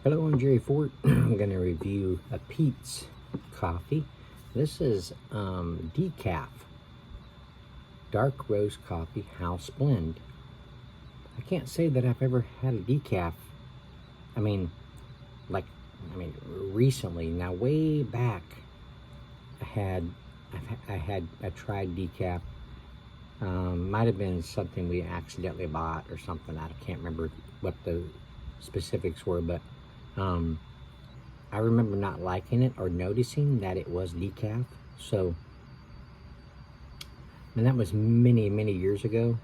Hello, I'm Jerry Fort. I'm going to review a Peet's coffee. This is Decaf dark roast coffee house blend. I can't say that I've ever had a decaf. I mean, recently. Now, way back, I tried decaf. Might have been something we accidentally bought or something. I can't remember what the specifics were, but I remember not liking it or noticing that it was decaf. So, and that was many years ago.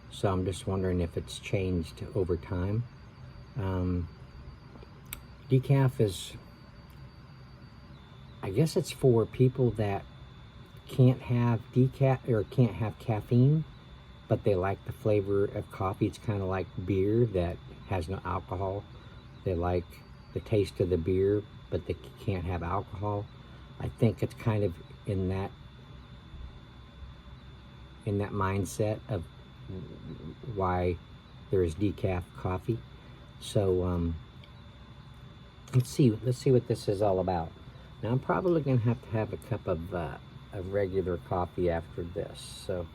So I'm just wondering if it's changed over time. Decaf is, I guess it's for people that can't have decaf or can't have caffeine, but they like the flavor of coffee. It's kind of like beer that has no alcohol. They like the taste of the beer, but they can't have alcohol. I think it's kind of in that mindset of why there is decaf coffee. So let's see what this is all about. Now I'm probably gonna have to have a cup of regular coffee after this. So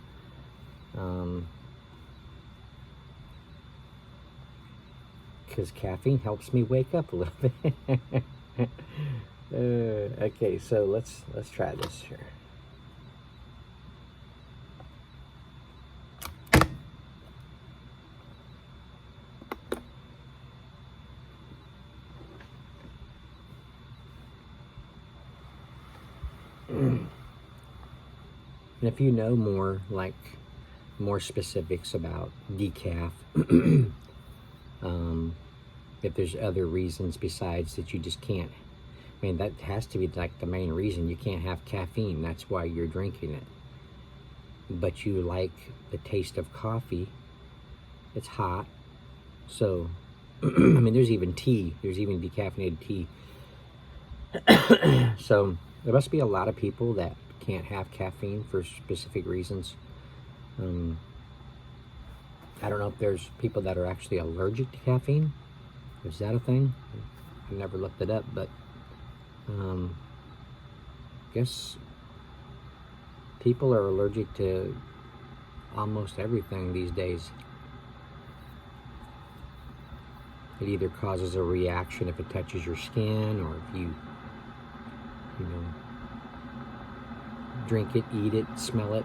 because caffeine helps me wake up a little bit. Okay, so let's try this here. And if you know more specifics about decaf, if there's other reasons besides that you just can't, I mean, that has to be like the main reason. You can't have caffeine, that's why you're drinking it. But you like the taste of coffee, it's hot. So, I mean, there's even tea, there's even decaffeinated tea. So, there must be a lot of people that can't have caffeine for specific reasons. I don't know if there's people that are actually allergic to caffeine. Is that a thing? I never looked it up, but I guess people are allergic to almost everything these days. It either causes a reaction if it touches your skin, or if you know, drink it, eat it, smell it.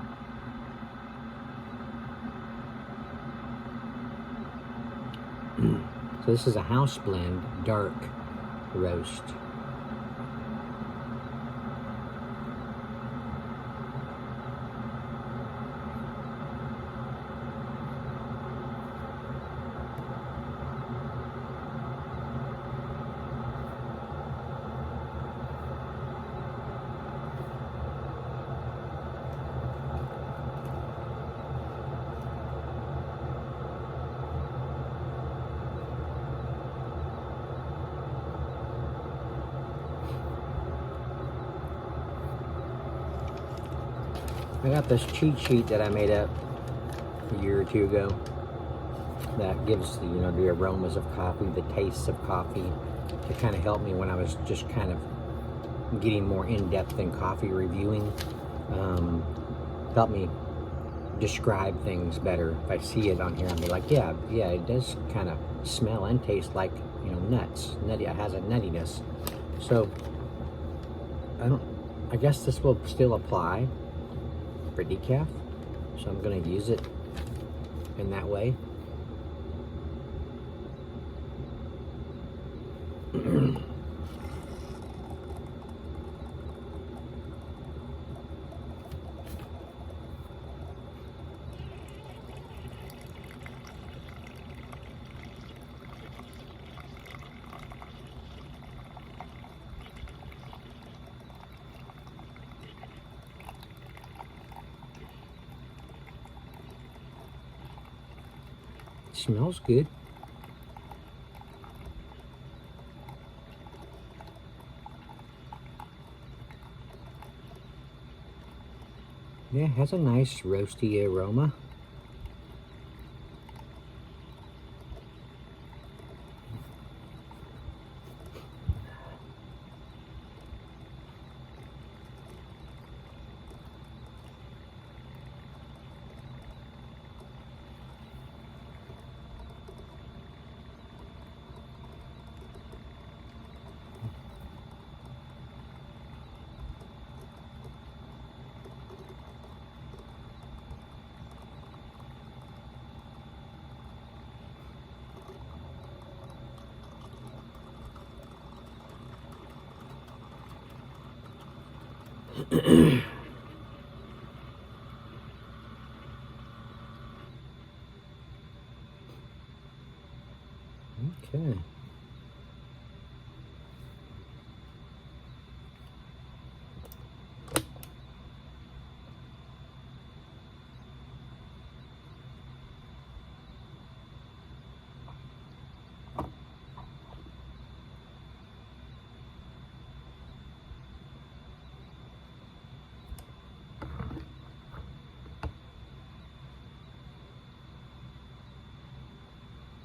So this is a house blend dark roast. I got this cheat sheet that I made up a year or two ago that gives the, the aromas of coffee, the tastes of coffee, to kind of help me when I was just kind of getting more in-depth in coffee reviewing. Help me describe things better. If I see it on here, I'll be like, yeah, it does kind of smell and taste like, nuts. Nutty, it has a nuttiness. So I guess this will still apply for decaf, so I'm going to use it in that way. Smells good. Yeah, it has a nice roasty aroma. Okay.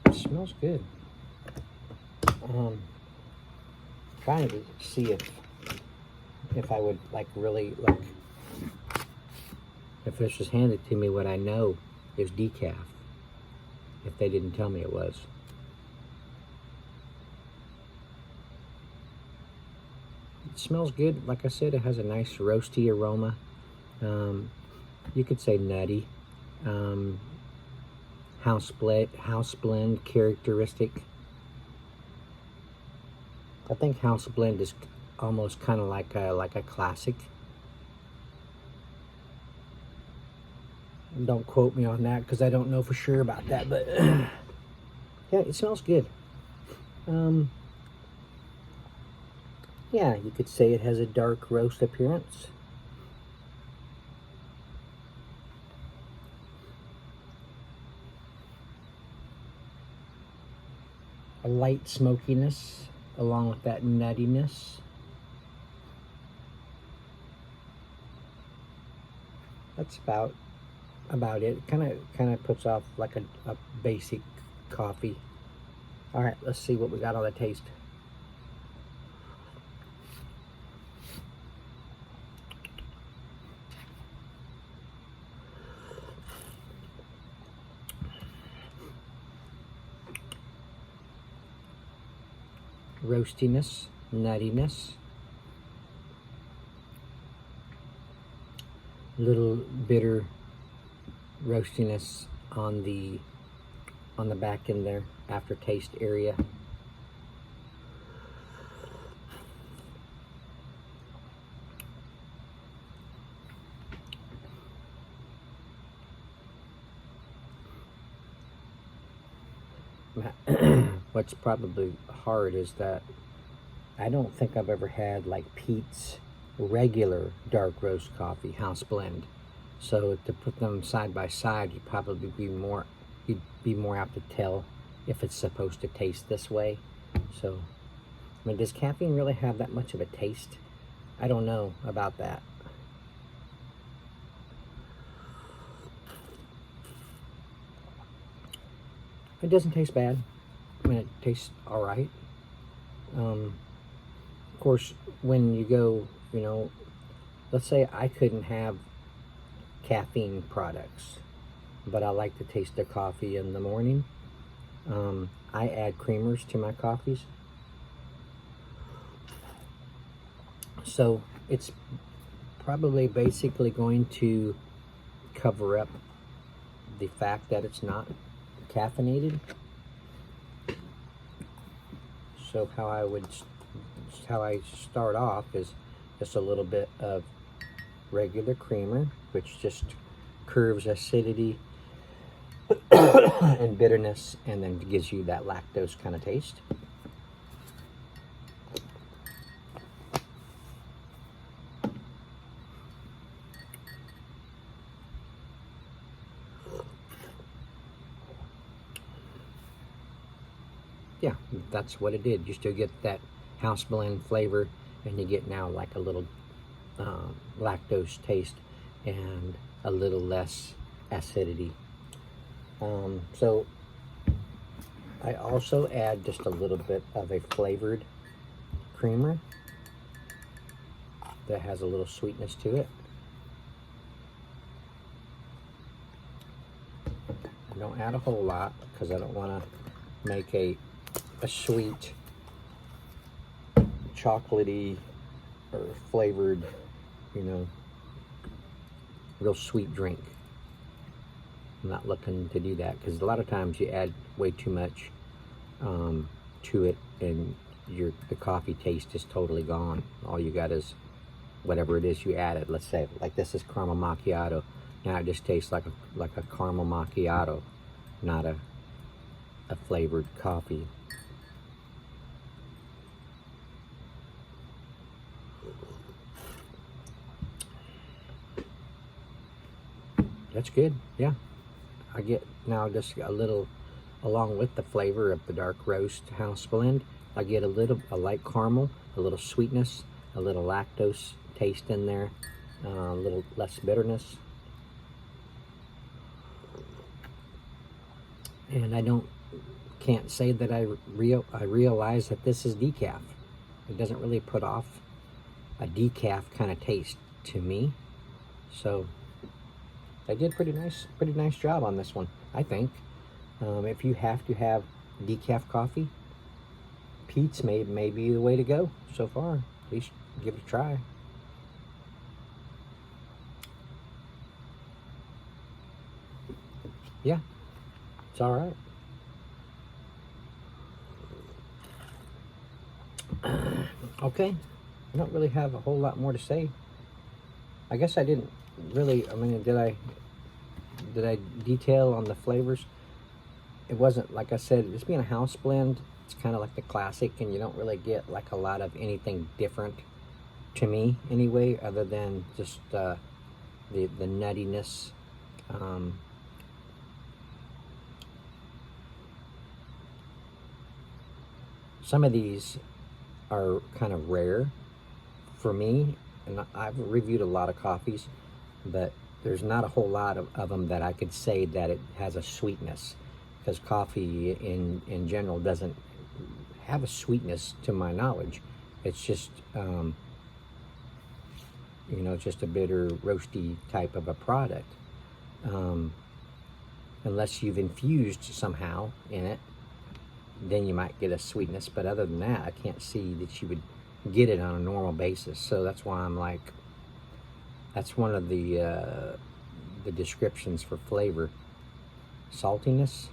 It smells good. Trying to see if I would like really like if this was handed to me, what I know is decaf. If they didn't tell me it was. It smells good. Like I said, it has a nice roasty aroma. You could say nutty. House blend characteristic. I think house blend is almost kind of like a classic. Don't quote me on that because I don't know for sure about that, but yeah, it smells good. Yeah, you could say it has a dark roast appearance. A light smokiness along with that nuttiness. That's about it. Kind of puts off like a basic coffee. All right, let's see what we got on the taste. Roastiness, nuttiness, little bitter roastiness on the back end there, aftertaste area. What's probably hard is that I don't think I've ever had like Peet's regular dark roast coffee house blend. So to put them side by side, you'd probably be more apt to tell if it's supposed to taste this way. So, I mean, does caffeine really have that much of a taste? I don't know about that. It doesn't taste bad. I mean, it tastes all right. Of course, when you go, you know, let's say I couldn't have caffeine products, but I like to taste the coffee in the morning. I add creamers to my coffees. So it's probably basically going to cover up the fact that it's not caffeinated. So how I start off is just a little bit of regular creamer, which just curves acidity and bitterness, and then gives you that lactose kind of taste. Yeah, that's what it did. You still get that house blend flavor, and you get now like a little lactose taste and a little less acidity. So I also add just a little bit of a flavored creamer that has a little sweetness to it. I don't add a whole lot because I don't want to make a sweet, chocolatey or flavored, you know, real sweet drink. I'm not looking to do that because a lot of times you add way too much to it and the coffee taste is totally gone. All you got is whatever it is you added. Let's say, like this is caramel macchiato. Now it just tastes like a caramel macchiato, not a flavored coffee. That's good, yeah. I get now just a little, along with the flavor of the dark roast house blend, I get a light caramel, a little sweetness, a little lactose taste in there, a little less bitterness. And I can't say that I realize that this is decaf. It doesn't really put off a decaf kind of taste to me. So they did pretty nice job on this one, I think. If you have to have decaf coffee, Peet's may be the way to go so far. At least give it a try. Yeah, it's all right. Okay, I don't really have a whole lot more to say. I guess I didn't really, I mean, did I detail on the flavors? It wasn't, like I said, this being a house blend, it's kind of like the classic, and you don't really get like a lot of anything different to me anyway, other than just the nuttiness. Some of these are kind of rare for me, and I've reviewed a lot of coffees, but there's not a whole lot of them that I could say that it has a sweetness, because coffee in general doesn't have a sweetness to my knowledge. It's just you know, just a bitter roasty type of a product, unless you've infused somehow in it, then you might get a sweetness. But other than that, I can't see that you would get it on a normal basis. So that's why I'm like, that's one of the descriptions for flavor. Saltiness.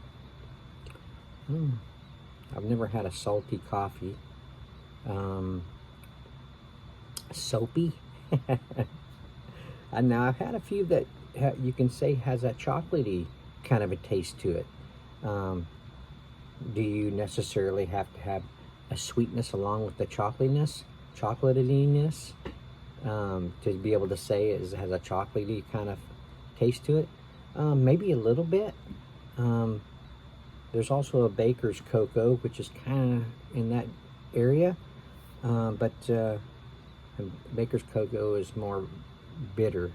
I've never had a salty coffee. Soapy. And now I've had a few that you can say has a chocolatey kind of a taste to it. Do you necessarily have to have a sweetness along with the chocolatiness to be able to say it has a chocolatey kind of taste to it? Maybe a little bit. There's also a baker's cocoa, which is kind of in that area, but baker's cocoa is more bitter.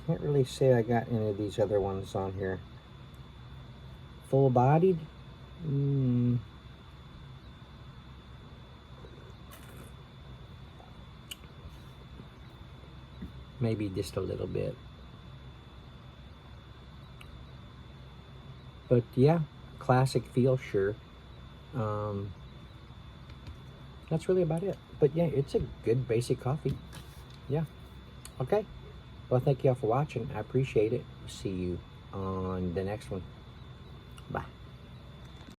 Can't really say I got any of these other ones on here. Full-bodied? Maybe just a little bit. But yeah, classic feel, sure. That's really about it. But yeah, it's a good basic coffee. Yeah. Okay. Well, thank you all for watching. I appreciate it. See you on the next one.